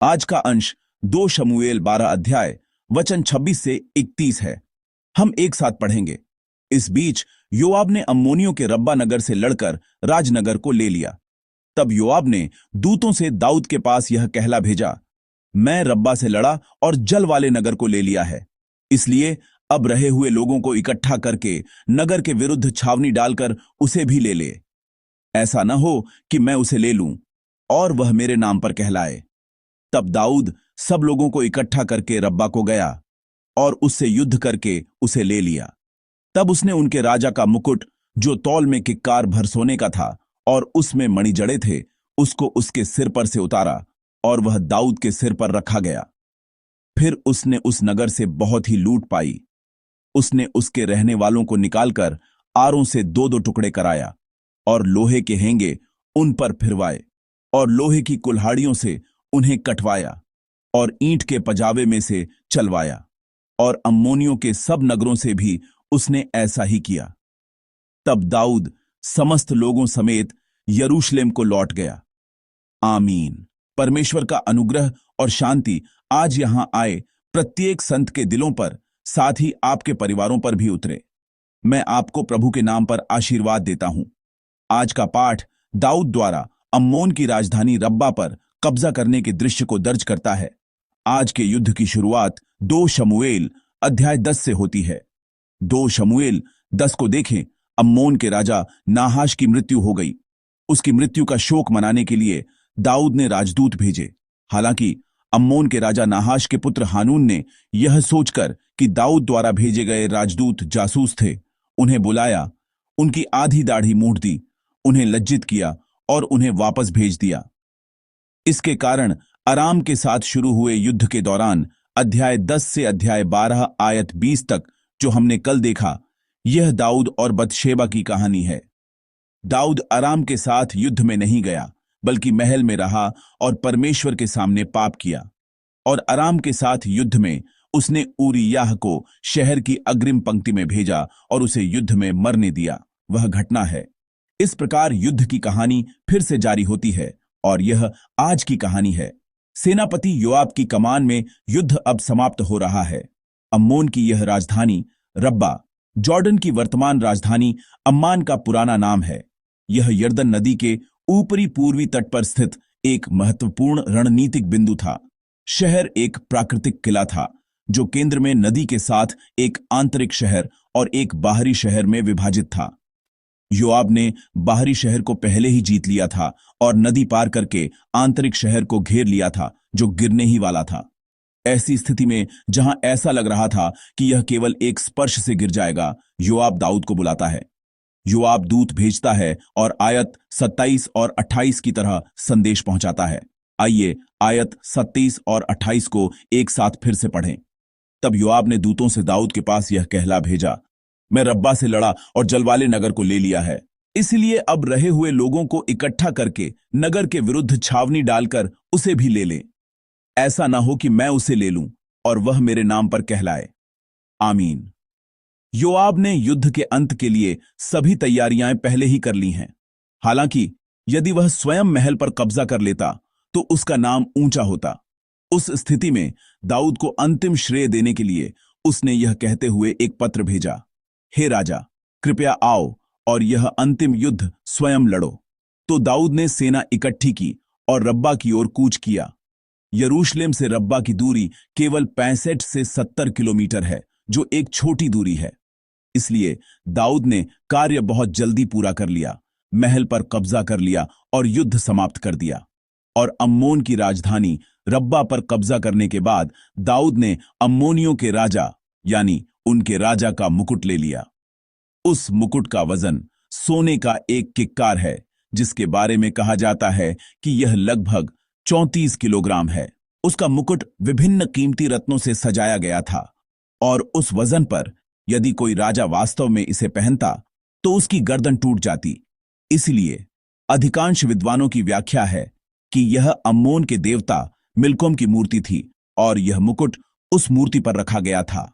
आज का अंश 2 शमूएल 12 अध्याय वचन 26 से 31 है। हम एक साथ पढ़ेंगे। इस बीच योआब ने अम्मोनियों के रब्बा नगर से लड़कर राजनगर को ले लिया। तब योआब ने दूतों से दाऊद के पास यह कहला भेजा, मैं रब्बा से लड़ा और जल वाले नगर को ले लिया है, इसलिए अब रहे हुए लोगों को इकट्ठा करके नगर के विरुद्ध छावनी डालकर उसे भी ले ले। ऐसा न हो कि मैं उसे ले लूं और वह मेरे नाम पर कहलाए। तब दाऊद सब लोगों को इकट्ठा करके रब्बा को गया और उससे युद्ध करके उसे ले लिया। तब उसने उनके राजा का मुकुट, जो तौल में किक्कार भर सोने का था और उसमें मणि जड़े थे, उसको उसके सिर पर से उतारा और वह दाऊद के सिर पर रखा गया। फिर उसने उस नगर से बहुत ही लूट पाई। उसने उसके रहने वालों को निकालकर आरों से 2-2 टुकड़े कराया और लोहे के हेंगे उन पर फिरवाए और लोहे की कुल्हाड़ियों से उन्हें कटवाया और ईंट के पजावे में से चलवाया, और अम्मोनियों के सब नगरों से भी उसने ऐसा ही किया। तब दाऊद समस्त लोगों समेत यरूशलेम को लौट गया। आमीन। परमेश्वर का अनुग्रह और शांति आज यहां आए प्रत्येक संत के दिलों पर, साथ ही आपके परिवारों पर भी उतरे। मैं आपको प्रभु के नाम पर आशीर्वाद देता हूं। आज का पाठ दाऊद द्वारा अम्मोन की राजधानी रब्बा पर कब्जा करने के दृश्य को दर्ज करता है। आज के युद्ध की शुरुआत 2 शमूएल अध्याय 10 से होती है। 2 शमूएल 10 को देखें। अम्मोन के राजा नाहाश की मृत्यु हो गई। उसकी मृत्यु का शोक मनाने के लिए दाऊद ने राजदूत भेजे। हालांकि अम्मोन के राजा नाहाश के पुत्र हानून ने यह सोचकर कि दाऊद द्वारा भेजे गए राजदूत जासूस थे, उन्हें बुलाया, उनकी आधी दाढ़ी मूंढ दी, उन्हें लज्जित किया और उन्हें वापस भेज दिया। इसके कारण अराम के साथ शुरू हुए युद्ध के दौरान अध्याय 10 से अध्याय 12 आयत 20 तक जो हमने कल देखा, यह दाऊद और बतशेबा की कहानी है। दाऊद अराम के साथ युद्ध में नहीं गया, बल्कि महल में रहा और परमेश्वर के सामने पाप किया। और अराम के साथ युद्ध में उसने ऊरियाह को शहर की अग्रिम पंक्ति में भेजा और उसे युद्ध में मरने दिया। वह घटना है। इस प्रकार युद्ध की कहानी फिर से जारी होती है और यह आज की कहानी है। सेनापति योआब की कमान में युद्ध अब समाप्त हो रहा है। अम्मोन की यह राजधानी रब्बा, जॉर्डन की वर्तमान राजधानी अम्मान का पुराना नाम है। यह यर्दन नदी के ऊपरी पूर्वी तट पर स्थित एक महत्वपूर्ण रणनीतिक बिंदु था। शहर एक प्राकृतिक किला था जो केंद्र में नदी के साथ एक आंतरिक शहर और एक बाहरी शहर में विभाजित था। योआब ने बाहरी शहर को पहले ही जीत लिया था और नदी पार करके आंतरिक शहर को घेर लिया था जो गिरने ही वाला था। ऐसी स्थिति में जहां ऐसा लग रहा था कि यह केवल एक स्पर्श से गिर जाएगा, योआब दाऊद को बुलाता है। योआब दूत भेजता है और आयत 27 और 28 की तरह संदेश पहुंचाता है। आइए आयत 27 और 28 को एक साथ फिर से पढ़ें। तब योआब ने दूतों से दाऊद के पास यह कहला भेजा, मैं रब्बा से लड़ा और जलवाले नगर को ले लिया है, इसलिए अब रहे हुए लोगों को इकट्ठा करके नगर के विरुद्ध छावनी डालकर उसे भी ले लें। ऐसा ना हो कि मैं उसे ले लूं और वह मेरे नाम पर कहलाए। आमीन। योआब ने युद्ध के अंत के लिए सभी तैयारियां पहले ही कर ली हैं। हालांकि यदि वह स्वयं महल पर कब्जा कर लेता तो उसका नाम ऊंचा होता। उस स्थिति में दाऊद को अंतिम श्रेय देने के लिए उसने यह कहते हुए एक पत्र भेजा, हे राजा, कृपया आओ और यह अंतिम युद्ध स्वयं लड़ो। तो दाऊद ने सेना इकट्ठी की और रब्बा की ओर कूच किया। यरूशलेम से रब्बा की दूरी केवल 65 से 70 किलोमीटर है, जो एक छोटी दूरी है। इसलिए दाऊद ने कार्य बहुत जल्दी पूरा कर लिया, महल पर कब्जा कर लिया और युद्ध समाप्त कर दिया। और अम्मोन की राजधानी रब्बा पर कब्जा करने के बाद दाऊद ने अम्मोनियों के राजा यानी उनके राजा का मुकुट ले लिया। उस मुकुट का वजन सोने का एक किक्कार है, जिसके बारे में कहा जाता है कि यह लगभग 34 किलोग्राम है। उसका मुकुट विभिन्न कीमती रत्नों से सजाया गया था और उस वजन पर यदि कोई राजा वास्तव में इसे पहनता तो उसकी गर्दन टूट जाती। इसलिए अधिकांश विद्वानों की व्याख्या है कि यह अम्मोन के देवता मिल्कोम की मूर्ति थी और यह मुकुट उस मूर्ति पर रखा गया था।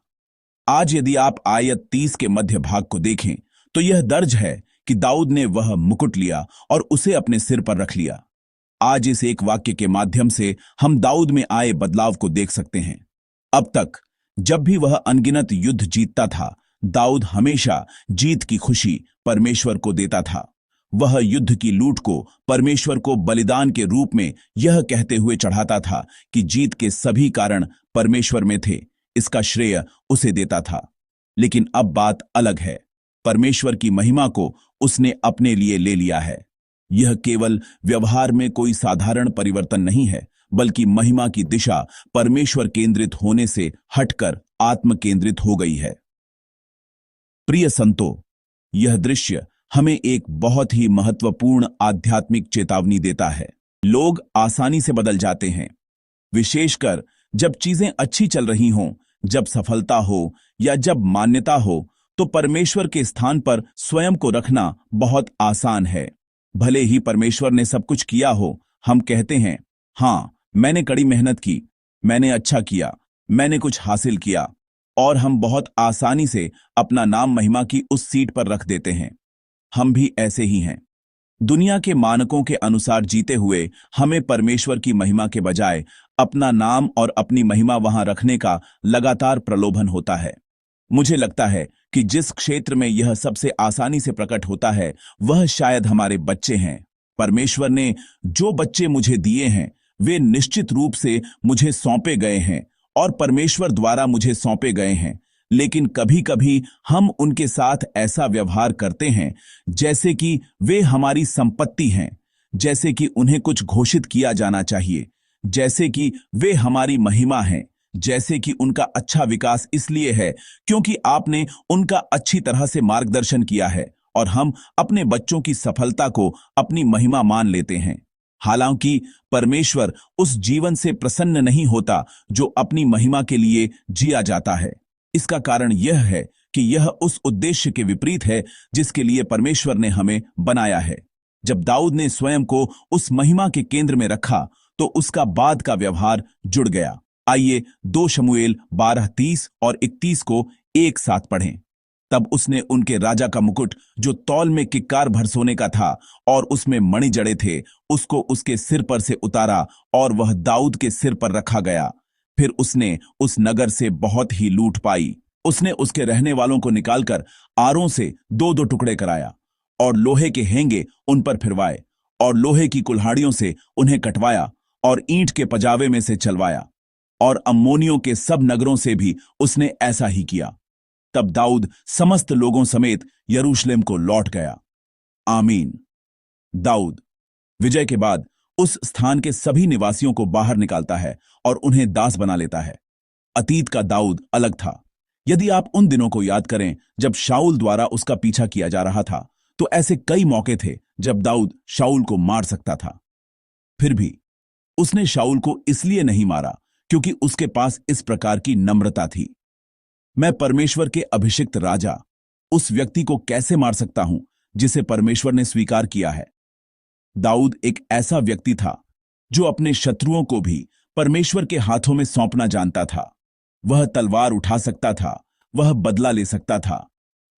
आज यदि आप आयत 30 के मध्य भाग को देखें तो यह दर्ज है कि दाऊद ने वह मुकुट लिया और उसे अपने सिर पर रख लिया। आज इस एक वाक्य के माध्यम से हम दाऊद में आए बदलाव को देख सकते हैं। अब तक जब भी वह अनगिनत युद्ध जीतता था, दाऊद हमेशा जीत की खुशी परमेश्वर को देता था। वह युद्ध की लूट को परमेश्वर को बलिदान के रूप में यह कहते हुए चढ़ाता था कि जीत के सभी कारण परमेश्वर में थे, इसका श्रेय उसे देता था। लेकिन अब बात अलग है। परमेश्वर की महिमा को उसने अपने लिए ले लिया है। यह केवल व्यवहार में कोई साधारण परिवर्तन नहीं है, बल्कि महिमा की दिशा परमेश्वर केंद्रित होने से हटकर आत्म केंद्रित हो गई है। प्रिय संतो, यह दृश्य हमें एक बहुत ही महत्वपूर्ण आध्यात्मिक चेतावनी देता है। लोग आसानी से बदल जाते हैं, विशेषकर जब चीजें अच्छी चल रही हों, जब सफलता हो या जब मान्यता हो, तो परमेश्वर के स्थान पर स्वयं को रखना बहुत आसान है। भले ही परमेश्वर ने सब कुछ किया हो, हम कहते हैं, हाँ, मैंने कड़ी मेहनत की, मैंने अच्छा किया, मैंने कुछ हासिल किया, और हम बहुत आसानी से अपना नाम महिमा की उस सीट पर रख देते हैं। हम भी ऐसे ही हैं। दुनिया के मानकों के अनुसार जीते हुए हमें परमेश्वर की महिमा के बजाय अपना नाम और अपनी महिमा वहां रखने का लगातार प्रलोभन होता है। मुझे लगता है कि जिस क्षेत्र में यह सबसे आसानी से प्रकट होता है, वह शायद हमारे बच्चे हैं। परमेश्वर ने जो बच्चे मुझे दिए हैं, वे निश्चित रूप से मुझे सौंपे गए हैं और परमेश्वर द्वारा मुझे सौंपे गए हैं। लेकिन कभी कभी हम उनके साथ ऐसा व्यवहार करते हैं जैसे कि वे हमारी संपत्ति हैं, जैसे कि उन्हें कुछ घोषित किया जाना चाहिए, जैसे कि वे हमारी महिमा हैं, जैसे कि उनका अच्छा विकास इसलिए है क्योंकि आपने उनका अच्छी तरह से मार्गदर्शन किया है, और हम अपने बच्चों की सफलता को अपनी महिमा मान लेते हैं। हालांकि परमेश्वर उस जीवन से प्रसन्न नहीं होता जो अपनी महिमा के लिए जिया जाता है। इसका कारण यह है कि यह उस उद्देश्य के विपरीत है जिसके लिए परमेश्वर ने हमें बनाया है। जब दाऊद ने स्वयं को उस महिमा के केंद्र में रखा, तो उसका बाद का व्यवहार जुड़ गया। आइए 2 शमूएल 12:30 और 31 को एक साथ पढ़ें। तब उसने उनके राजा का मुकुट, जो तौल में किक्कार भर सोने का था और उसमें मणि जड़े थे, उसको उसके सिर पर से उतारा और वह दाऊद के सिर पर रखा गया। फिर उसने उस नगर से बहुत ही लूट पाई। उसने उसके रहने वालों को निकालकर आरों से 2-2 टुकड़े कराया और लोहे के हेंगे उन पर फिरवाए और लोहे की कुल्हाड़ियों से उन्हें कटवाया और ईंट के पजावे में से चलवाया, और अम्मोनियों के सब नगरों से भी उसने ऐसा ही किया। तब दाऊद समस्त लोगों समेत यरूशलेम को लौट गया। आमीन। दाऊद विजय के बाद उस स्थान के सभी निवासियों को बाहर निकालता है और उन्हें दास बना लेता है। अतीत का दाऊद अलग था। यदि आप उन दिनों को याद करें जब शाऊल द्वारा उसका पीछा किया जा रहा था, तो ऐसे कई मौके थे जब दाऊद शाऊल को मार सकता था। फिर भी उसने शाऊल को इसलिए नहीं मारा क्योंकि उसके पास इस प्रकार की नम्रता थी। मैं परमेश्वर के अभिषिक्त राजा, उस व्यक्ति को कैसे मार सकता हूं जिसे परमेश्वर ने स्वीकार किया है? दाऊद एक ऐसा व्यक्ति था जो अपने शत्रुओं को भी परमेश्वर के हाथों में सौंपना जानता था। वह तलवार उठा सकता था, वह बदला ले सकता था,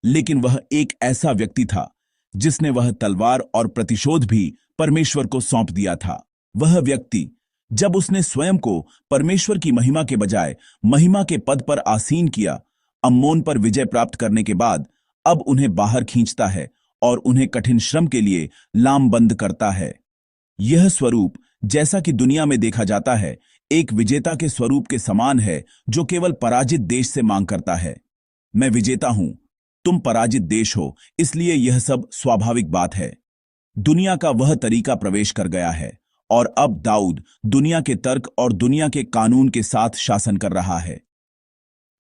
लेकिन वह एक ऐसा व्यक्ति था जिसने वह तलवार और प्रतिशोध भी परमेश्वर को सौंप दिया था। वह व्यक्ति, जब उसने स्वयं को परमेश्वर की महिमा के बजाय महिमा के पद पर आसीन किया, अम्मोन पर विजय प्राप्त करने के बाद अब उन्हें बाहर खींचता है और उन्हें कठिन श्रम के लिए लामबंद करता है। यह स्वरूप, जैसा कि दुनिया में देखा जाता है, एक विजेता के स्वरूप के समान है जो केवल पराजित देश से मांग करता है। मैं विजेता हूं, तुम पराजित देश हो, इसलिए यह सब स्वाभाविक बात है। दुनिया का वह तरीका प्रवेश कर गया है और अब दाऊद दुनिया के तर्क और दुनिया के कानून के साथ शासन कर रहा है।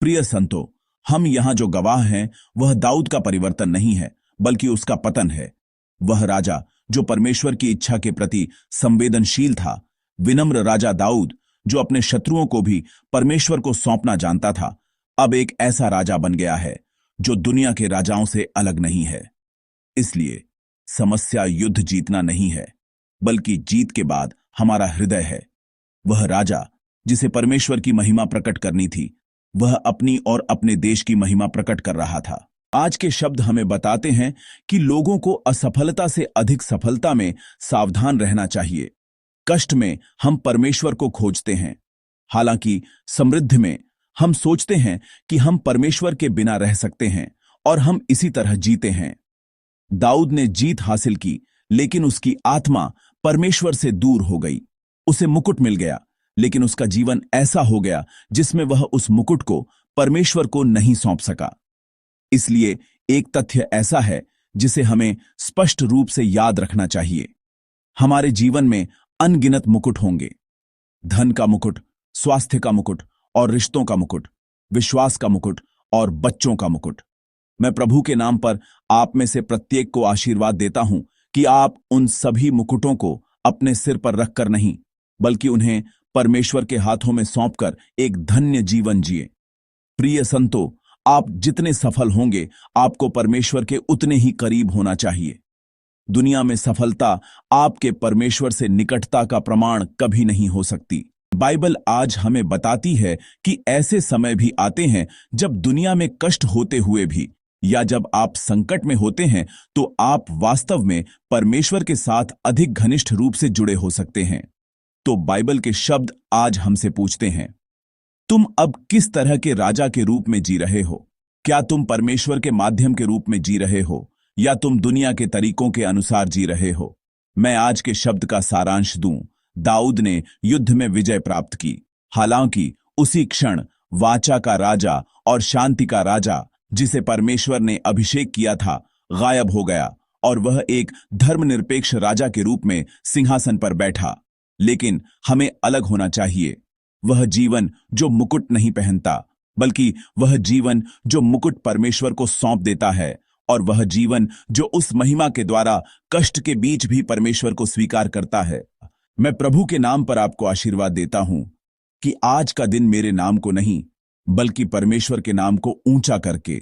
प्रिय संतो, हम यहां जो गवाह हैं वह दाऊद का परिवर्तन नहीं है, बल्कि उसका पतन है। वह राजा जो परमेश्वर की इच्छा के प्रति संवेदनशील था, विनम्र राजा दाऊद जो अपने शत्रुओं को भी परमेश्वर को सौंपना जानता था, अब एक ऐसा राजा बन गया है जो दुनिया के राजाओं से अलग नहीं है। इसलिए समस्या युद्ध जीतना नहीं है, बल्कि जीत के बाद हमारा हृदय है। वह राजा जिसे परमेश्वर की महिमा प्रकट करनी थी, वह अपनी और अपने देश की महिमा प्रकट कर रहा था। आज के शब्द हमें बताते हैं कि लोगों को असफलता से अधिक सफलता में सावधान रहना चाहिए। कष्ट में हम परमेश्वर को खोजते हैं, हालांकि समृद्धि में हम सोचते हैं कि हम परमेश्वर के बिना रह सकते हैं और हम इसी तरह जीते हैं। दाऊद ने जीत हासिल की, लेकिन उसकी आत्मा परमेश्वर से दूर हो गई। उसे मुकुट मिल गया, लेकिन उसका जीवन ऐसा हो गया जिसमें वह उस मुकुट को परमेश्वर को नहीं सौंप सका। इसलिए एक तथ्य ऐसा है जिसे हमें स्पष्ट रूप से याद रखना चाहिए। हमारे जीवन में अनगिनत मुकुट होंगे, धन का मुकुट, स्वास्थ्य का मुकुट और रिश्तों का मुकुट, विश्वास का मुकुट और बच्चों का मुकुट। मैं प्रभु के नाम पर आप में से प्रत्येक को आशीर्वाद देता हूं कि आप उन सभी मुकुटों को अपने सिर पर रखकर नहीं, बल्कि उन्हें परमेश्वर के हाथों में सौंपकर एक धन्य जीवन जिए। प्रिय संतो, आप जितने सफल होंगे, आपको परमेश्वर के उतने ही करीब होना चाहिए। दुनिया में सफलता आपके परमेश्वर से निकटता का प्रमाण कभी नहीं हो सकती। बाइबल आज हमें बताती है कि ऐसे समय भी आते हैं जब दुनिया में कष्ट होते हुए भी, या जब आप संकट में होते हैं, तो आप वास्तव में परमेश्वर के साथ अधिक घनिष्ठ रूप से जुड़े हो सकते हैं। तो बाइबल के शब्द आज हमसे पूछते हैं, तुम अब किस तरह के राजा के रूप में जी रहे हो? क्या तुम परमेश्वर के माध्यम के रूप में जी रहे हो, या तुम दुनिया के तरीकों के अनुसार जी रहे हो? मैं आज के शब्द का सारांश दूं। दाऊद ने युद्ध में विजय प्राप्त की, हालांकि उसी क्षण वाचा का राजा और शांति का राजा, जिसे परमेश्वर ने अभिषेक किया था, गायब हो गया और वह एक धर्मनिरपेक्ष राजा के रूप में सिंहासन पर बैठा। लेकिन हमें अलग होना चाहिए। वह जीवन जो मुकुट नहीं पहनता, बल्कि वह जीवन जो मुकुट परमेश्वर को सौंप देता है, और वह जीवन जो उस महिमा के द्वारा कष्ट के बीच भी परमेश्वर को स्वीकार करता है। मैं प्रभु के नाम पर आपको आशीर्वाद देता हूं कि आज का दिन मेरे नाम को नहीं, बल्कि परमेश्वर के नाम को ऊंचा करके,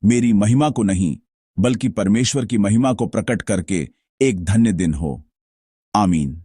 मेरी महिमा को नहीं, बल्कि परमेश्वर की महिमा को प्रकट करके एक धन्य दिन हो। आमीन।